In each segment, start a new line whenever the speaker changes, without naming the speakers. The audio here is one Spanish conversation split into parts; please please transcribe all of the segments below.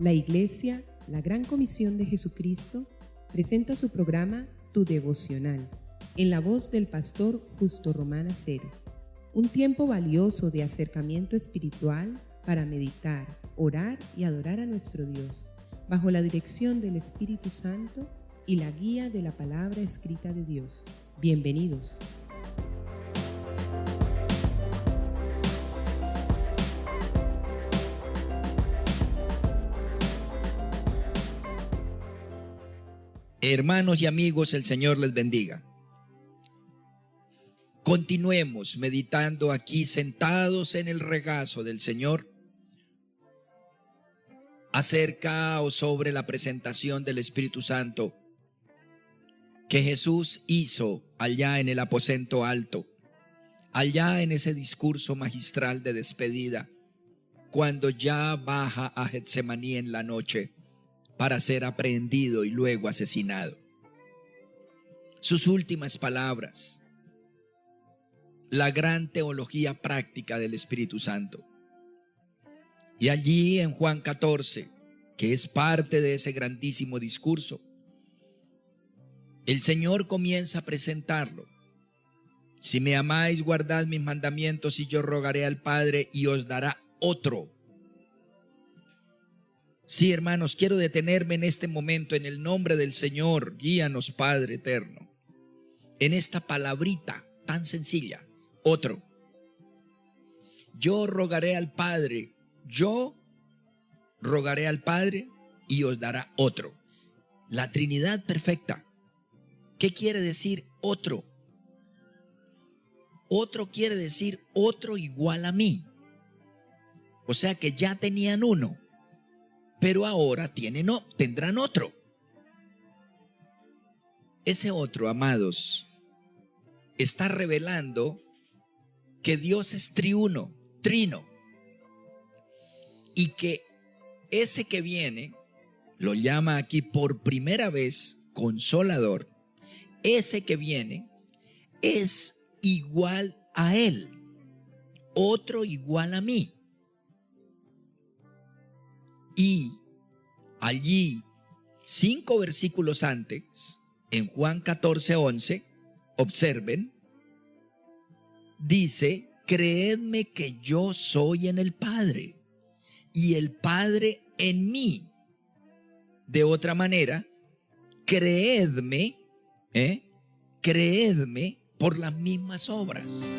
La Iglesia, la Gran Comisión de Jesucristo, presenta su programa Tu Devocional, en la voz del pastor Justo Román Acero. Un tiempo valioso de acercamiento espiritual para meditar, orar y adorar a nuestro Dios, bajo la dirección del Espíritu Santo y la guía de la palabra escrita de Dios. Bienvenidos.
Hermanos y amigos, el Señor les bendiga. Continuemos meditando aquí sentados en el regazo del Señor acerca o sobre la presentación del Espíritu Santo que Jesús hizo allá en el aposento alto, allá en ese discurso magistral de despedida, cuando ya baja a Getsemaní en la noche para ser aprehendido y luego asesinado. Sus últimas palabras, la gran teología práctica del Espíritu Santo. Y allí en Juan 14, que es parte de ese grandísimo discurso, el Señor comienza a presentarlo. Si me amáis, guardad mis mandamientos, y yo rogaré al Padre y os dará otro. Sí, hermanos, quiero detenerme en este momento en el nombre del Señor. Guíanos, Padre eterno, en esta palabrita tan sencilla, otro. Yo rogaré al Padre y os dará otro. La Trinidad perfecta. ¿Qué quiere decir otro? Otro quiere decir otro igual a mí. O sea que ya tenían uno, pero ahora tendrán otro. Ese otro, amados, está revelando que Dios es trino, y que ese que viene, lo llama aquí por primera vez Consolador, ese que viene es igual a Él, otro igual a mí. Y allí, 5 versículos antes, en Juan 14:11, observen, dice: creedme que yo soy en el Padre y el Padre en mí. De otra manera, creedme por las mismas obras.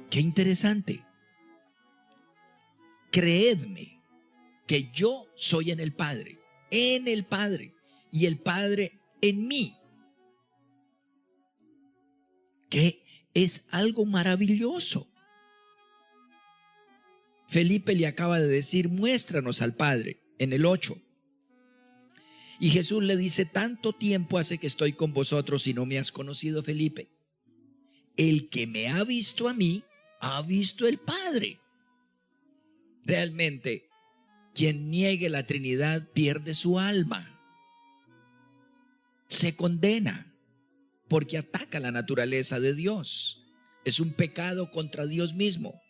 Qué interesante. Creedme que yo soy en el Padre, y el Padre en mí. Que es algo maravilloso. Felipe le acaba de decir: muéstranos al Padre, en el 8. Y Jesús le dice: tanto tiempo hace que estoy con vosotros y no me has conocido, Felipe. El que me ha visto a mí, ha visto el Padre. Realmente, quien niegue la Trinidad pierde su alma. Se condena porque ataca la naturaleza de Dios. Es un pecado contra Dios mismo.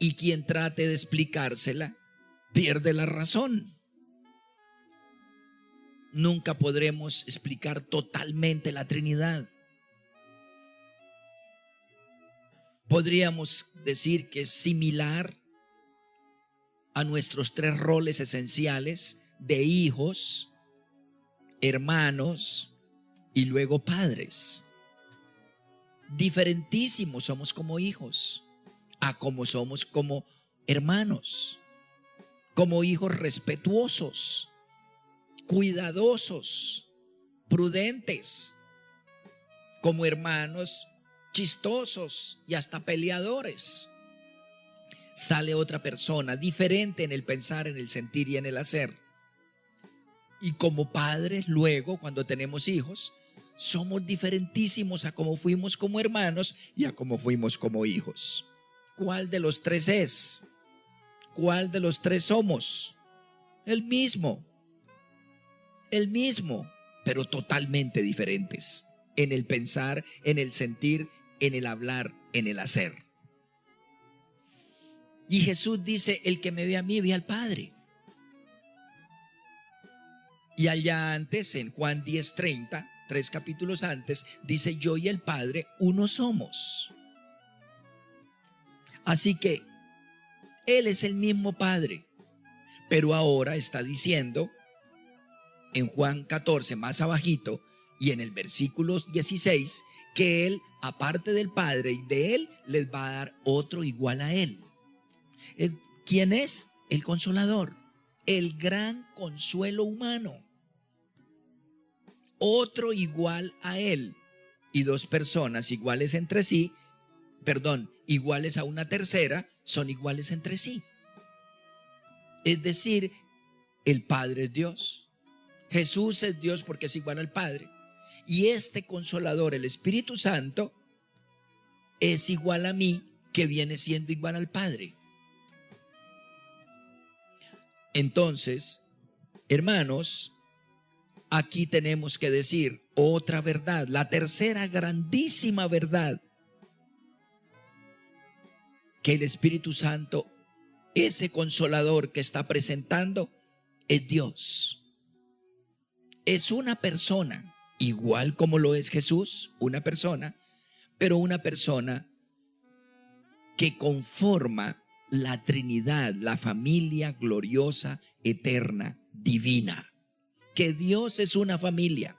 Y quien trate de explicársela pierde la razón. Nunca podremos explicar totalmente la Trinidad. Podríamos decir que es similar a nuestros 3 roles esenciales de hijos, hermanos y luego padres. Diferentísimos somos como hijos a como somos como hermanos. Como hijos respetuosos, cuidadosos, prudentes. Como hermanos chistosos y hasta peleadores. Sale otra persona diferente en el pensar, en el sentir y en el hacer. Y como padres, luego, cuando tenemos hijos, somos diferentísimos a como fuimos como hermanos y a como fuimos como hijos. ¿Cuál de los tres es? ¿Cuál de los tres somos? El mismo, pero totalmente diferentes en el pensar, en el sentir, en el hablar, en el hacer. Y Jesús dice, el que me ve a mí, ve al Padre. Y allá antes, en Juan 10:30, 3 capítulos antes, dice, yo y el Padre uno somos. Así que Él es el mismo Padre, pero ahora está diciendo en Juan 14, más abajito, y en el versículo 16, que Él, aparte del Padre y de Él, les va a dar otro igual a Él. ¿Quién es? El Consolador, el gran consuelo humano. Otro igual a Él. Y dos personas iguales entre sí, iguales a una tercera, son iguales entre sí. Es decir, el Padre es Dios. Jesús es Dios porque es igual al Padre. Y este Consolador, el Espíritu Santo, es igual a mí, que viene siendo igual al Padre. Entonces, hermanos, aquí tenemos que decir otra verdad, la tercera grandísima verdad, que el Espíritu Santo, ese Consolador que está presentando, es Dios. Es una persona, igual como lo es Jesús, una persona, pero una persona que conforma la Trinidad, la familia gloriosa, eterna, divina. Que Dios es una familia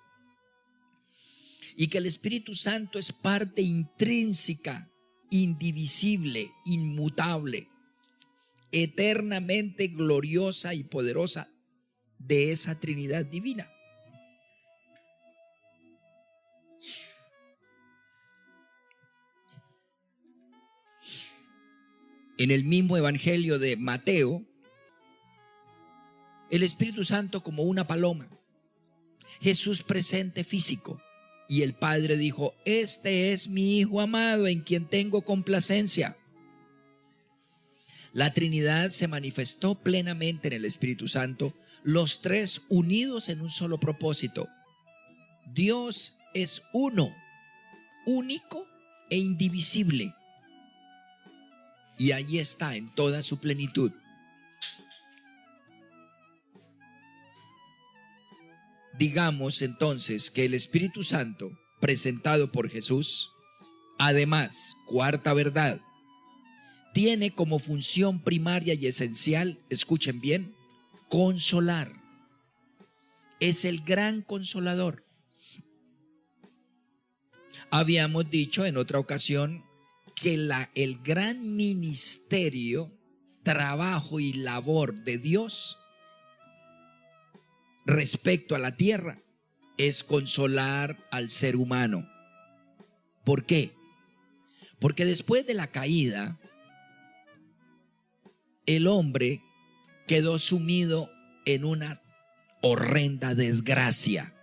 y que el Espíritu Santo es parte intrínseca, indivisible, inmutable, eternamente gloriosa y poderosa de esa Trinidad divina. En el mismo Evangelio de Mateo, el Espíritu Santo como una paloma, Jesús presente físico, y el Padre dijo, este es mi Hijo amado en quien tengo complacencia. La Trinidad se manifestó plenamente en el Espíritu Santo, los tres unidos en un solo propósito. Dios es uno, único e indivisible. Y ahí está en toda su plenitud. Digamos entonces que el Espíritu Santo, presentado por Jesús, además, cuarta verdad, tiene como función primaria y esencial, escuchen bien, consolar. Es el gran consolador. Habíamos dicho en otra ocasión que el gran ministerio, trabajo y labor de Dios respecto a la tierra es consolar al ser humano. ¿Por qué? Porque después de la caída, el hombre quedó sumido en una horrenda desgracia.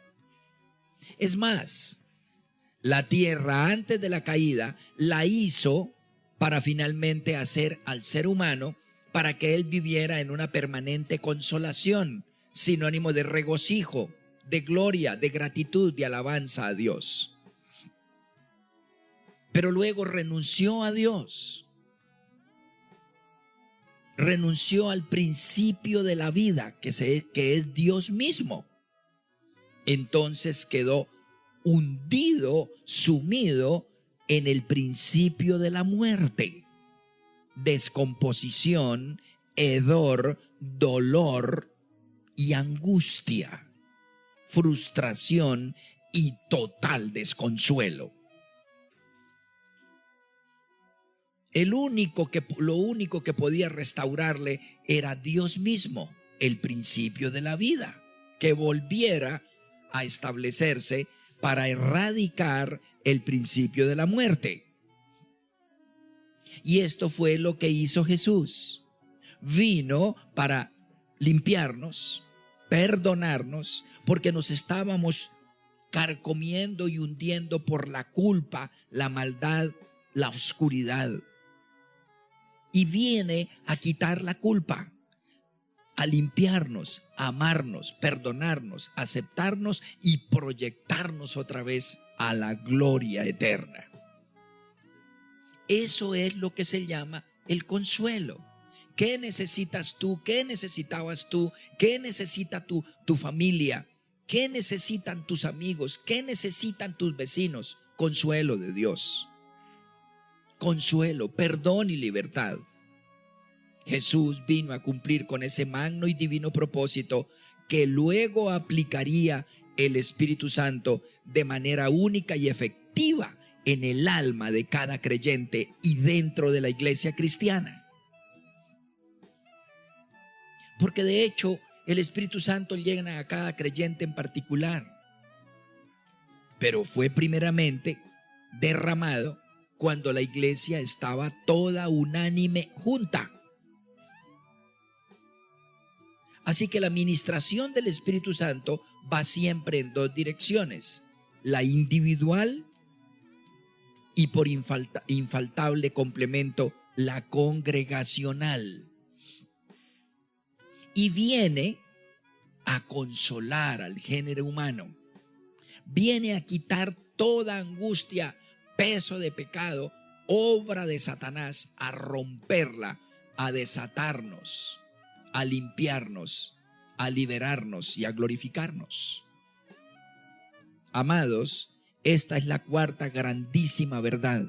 Es más, la tierra antes de la caída la hizo para finalmente hacer al ser humano para que él viviera en una permanente consolación, sinónimo de regocijo, de gloria, de gratitud, de alabanza a Dios. Pero luego renunció a Dios. Renunció al principio de la vida, que es Dios mismo. Entonces quedó hundido, sumido en el principio de la muerte. Descomposición, hedor, dolor y angustia, frustración y total desconsuelo. Lo único que podía restaurarle era Dios mismo, el principio de la vida, que volviera a establecerse para erradicar el principio de la muerte. Y esto fue lo que hizo Jesús. Vino para limpiarnos, perdonarnos, porque nos estábamos carcomiendo y hundiendo por la culpa, la maldad, la oscuridad. Y viene a quitar la culpa, a limpiarnos, a amarnos, perdonarnos, aceptarnos y proyectarnos otra vez a la gloria eterna. Eso es lo que se llama el consuelo. ¿Qué necesitas tú? ¿Qué necesitabas tú? ¿Qué necesita tu familia? ¿Qué necesitan tus amigos? ¿Qué necesitan tus vecinos? Consuelo de Dios. Consuelo, perdón y libertad. Jesús vino a cumplir con ese magno y divino propósito que luego aplicaría el Espíritu Santo de manera única y efectiva en el alma de cada creyente y dentro de la iglesia cristiana. Porque de hecho el Espíritu Santo llega a cada creyente en particular, pero fue primeramente derramado cuando la iglesia estaba toda unánime junta. Así que la ministración del Espíritu Santo va siempre en dos direcciones: la individual y por infaltable complemento, la congregacional. Y viene a consolar al género humano, viene a quitar toda angustia, peso de pecado, obra de Satanás, a romperla, a desatarnos, a limpiarnos, a liberarnos y a glorificarnos. Amados, esta es la cuarta grandísima verdad.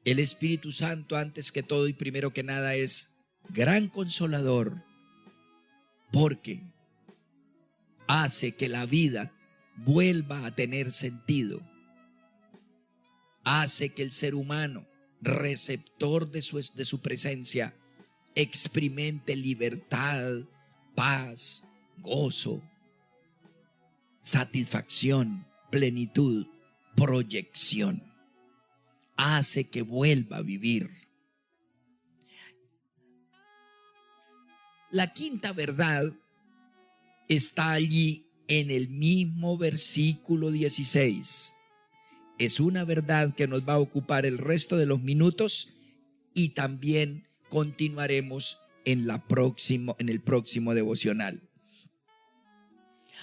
El Espíritu Santo, antes que todo y primero que nada, es gran consolador, porque hace que la vida vuelva a tener sentido. Hace que el ser humano, receptor de su presencia, experimente libertad, paz, gozo, satisfacción, plenitud, proyección. Hace que vuelva a vivir. La quinta verdad está allí en el mismo versículo 16. Es una verdad que nos va a ocupar el resto de los minutos y también continuaremos en el próximo devocional.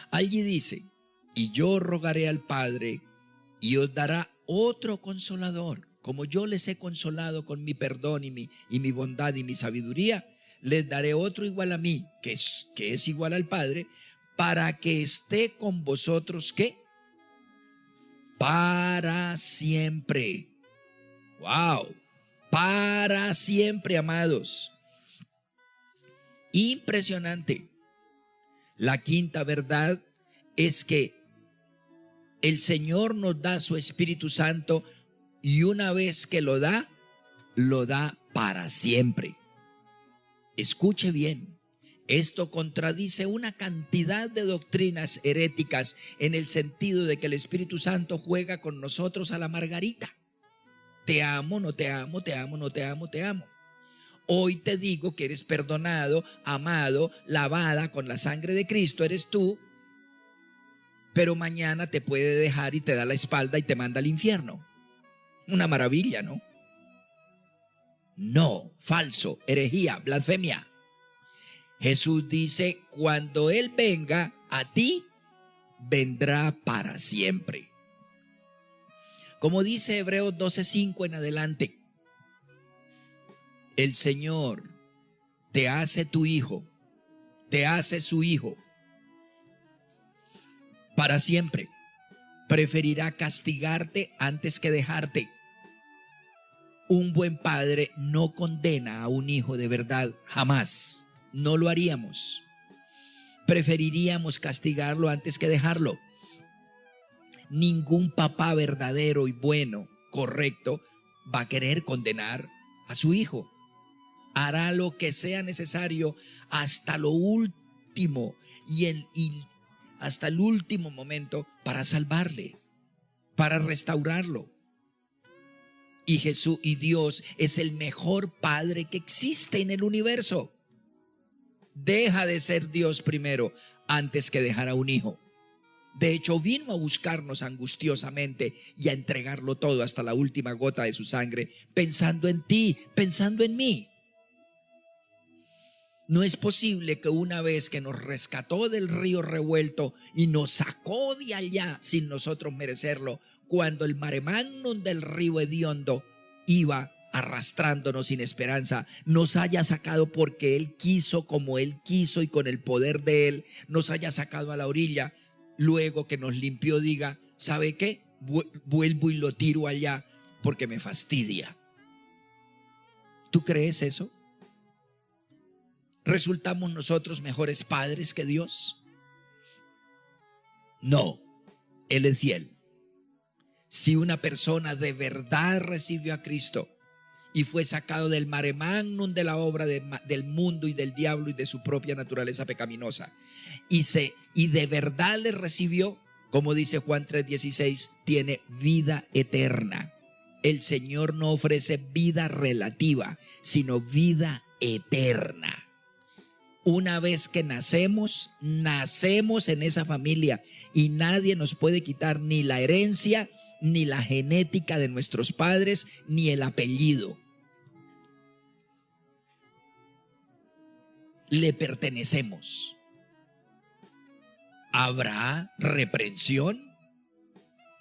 Allí dice: y yo rogaré al Padre y os dará otro consolador, como yo les he consolado con mi perdón y mi bondad y mi sabiduría. Les daré otro igual a mí, que es igual al Padre, para que esté con vosotros, ¿qué? Para siempre. ¡Wow! Para siempre, amados. Impresionante. La quinta verdad es que el Señor nos da su Espíritu Santo y una vez que lo da para siempre. Escuche bien, esto contradice una cantidad de doctrinas heréticas en el sentido de que el Espíritu Santo juega con nosotros a la margarita. Te amo, no te amo, te amo, no te amo, te amo. Hoy te digo que eres perdonado, amado, lavada con la sangre de Cristo, eres tú, pero mañana te puede dejar y te da la espalda y te manda al infierno. Una maravilla, ¿no? No, falso, herejía, blasfemia. Jesús dice: cuando Él venga a ti, vendrá para siempre. Como dice Hebreos 12:5 en adelante, el Señor te hace tu hijo, te hace su hijo para siempre. Preferirá castigarte antes que dejarte. Un buen padre no condena a un hijo de verdad, jamás. No lo haríamos. Preferiríamos castigarlo antes que dejarlo. Ningún papá verdadero y bueno, correcto, va a querer condenar a su hijo. Hará lo que sea necesario hasta lo último y hasta el último momento para salvarle, para restaurarlo. Y Jesús y Dios es el mejor padre que existe en el universo. Deja de ser Dios primero antes que dejar a un hijo. De hecho, vino a buscarnos angustiosamente y a entregarlo todo hasta la última gota de su sangre, pensando en ti, pensando en mí. No es posible que una vez que nos rescató del río revuelto y nos sacó de allá sin nosotros merecerlo, cuando el mare magnum del río hediondo iba arrastrándonos sin esperanza, nos haya sacado porque Él quiso, como Él quiso y con el poder de Él, nos haya sacado a la orilla. Luego que nos limpió, diga, ¿sabe qué? Vuelvo y lo tiro allá porque me fastidia. ¿Tú crees eso? ¿Resultamos nosotros mejores padres que Dios? No, Él es fiel. Si una persona de verdad recibió a Cristo y fue sacado del mare magnum de la obra del mundo y del diablo y de su propia naturaleza pecaminosa, y de verdad le recibió, como dice Juan 3:16, tiene vida eterna. El Señor no ofrece vida relativa, sino vida eterna. Una vez que nacemos en esa familia y nadie nos puede quitar ni la herencia, ni la genética de nuestros padres, ni el apellido. Le pertenecemos. ¿Habrá reprensión?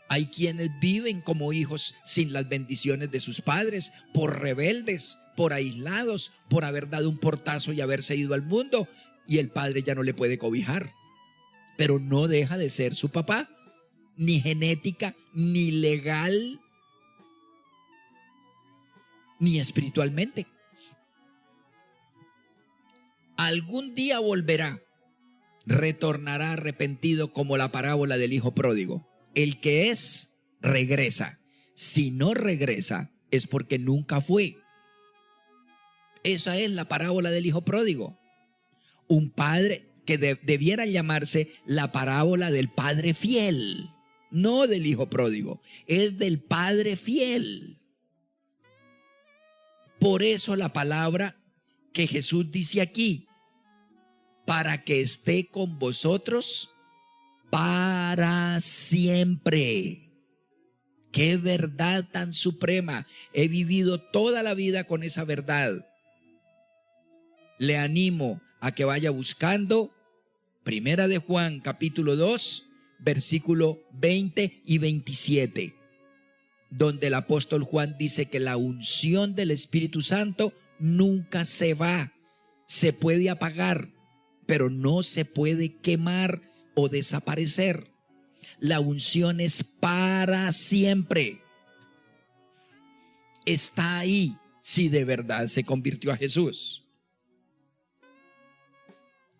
Hay quienes viven como hijos sin las bendiciones de sus padres, por rebeldes, por aislados, por haber dado un portazo y haberse ido al mundo, y el padre ya no le puede cobijar. Pero no deja de ser su papá, ni genética, ni legal, ni espiritualmente. Algún día volverá, retornará arrepentido como la parábola del hijo pródigo. El que es, regresa. Si no regresa, es porque nunca fue. Esa es la parábola del hijo pródigo. Un padre que debiera llamarse la parábola del padre fiel, no del hijo pródigo, es del padre fiel. Por eso la palabra que Jesús dice aquí, para que esté con vosotros para siempre. Qué verdad tan suprema. He vivido toda la vida con esa verdad. Le animo a que vaya buscando Primera de Juan, capítulo 2, versículo 20 y 27, donde el apóstol Juan dice que la unción del Espíritu Santo nunca se va. Se puede apagar, pero no se puede quemar o desaparecer. La unción es para siempre. Está ahí si de verdad se convirtió a Jesús.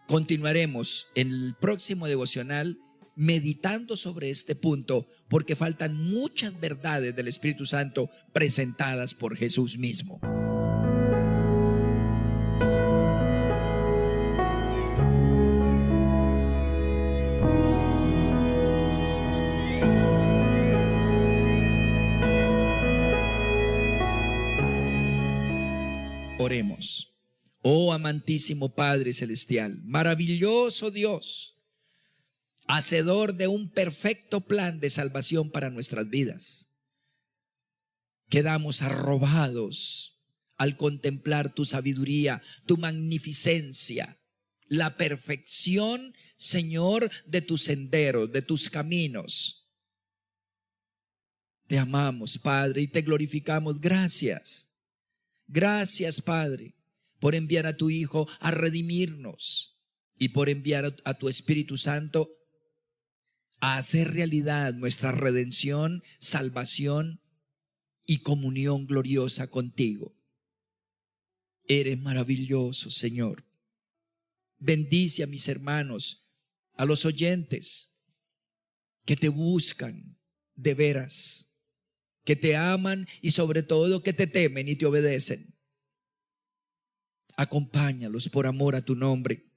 Continuaremos en el próximo devocional meditando sobre este punto, porque faltan muchas verdades del Espíritu Santo presentadas por Jesús mismo. Oremos. Oh amantísimo Padre Celestial, maravilloso Dios, hacedor de un perfecto plan de salvación para nuestras vidas. Quedamos arrobados al contemplar tu sabiduría, tu magnificencia, la perfección, Señor, de tus senderos, de tus caminos. Te amamos, Padre, y te glorificamos. Gracias. Gracias, Padre, por enviar a tu Hijo a redimirnos y por enviar a tu Espíritu Santo a hacer realidad nuestra redención, salvación y comunión gloriosa contigo. Eres maravilloso, Señor. Bendice a mis hermanos, a los oyentes que te buscan de veras, que te aman y sobre todo que te temen y te obedecen. Acompáñalos por amor a tu nombre,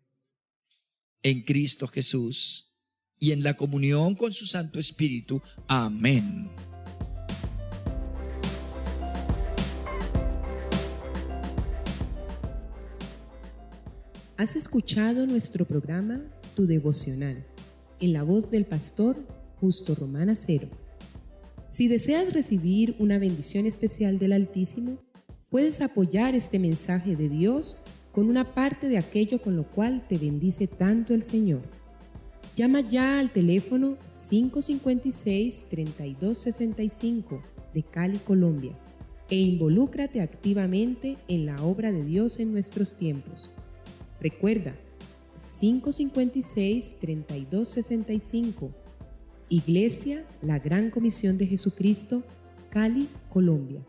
en Cristo Jesús y en la comunión con su Santo Espíritu. Amén.
Has escuchado nuestro programa Tu Devocional. en la voz del pastor Justo Román Acero. Si deseas recibir una bendición especial del Altísimo, puedes apoyar este mensaje de Dios con una parte de aquello con lo cual te bendice tanto el Señor. Llama ya al teléfono 556-3265 de Cali, Colombia, e involúcrate activamente en la obra de Dios en nuestros tiempos. Recuerda, 556-3265, Iglesia La Gran Comisión de Jesucristo, Cali, Colombia.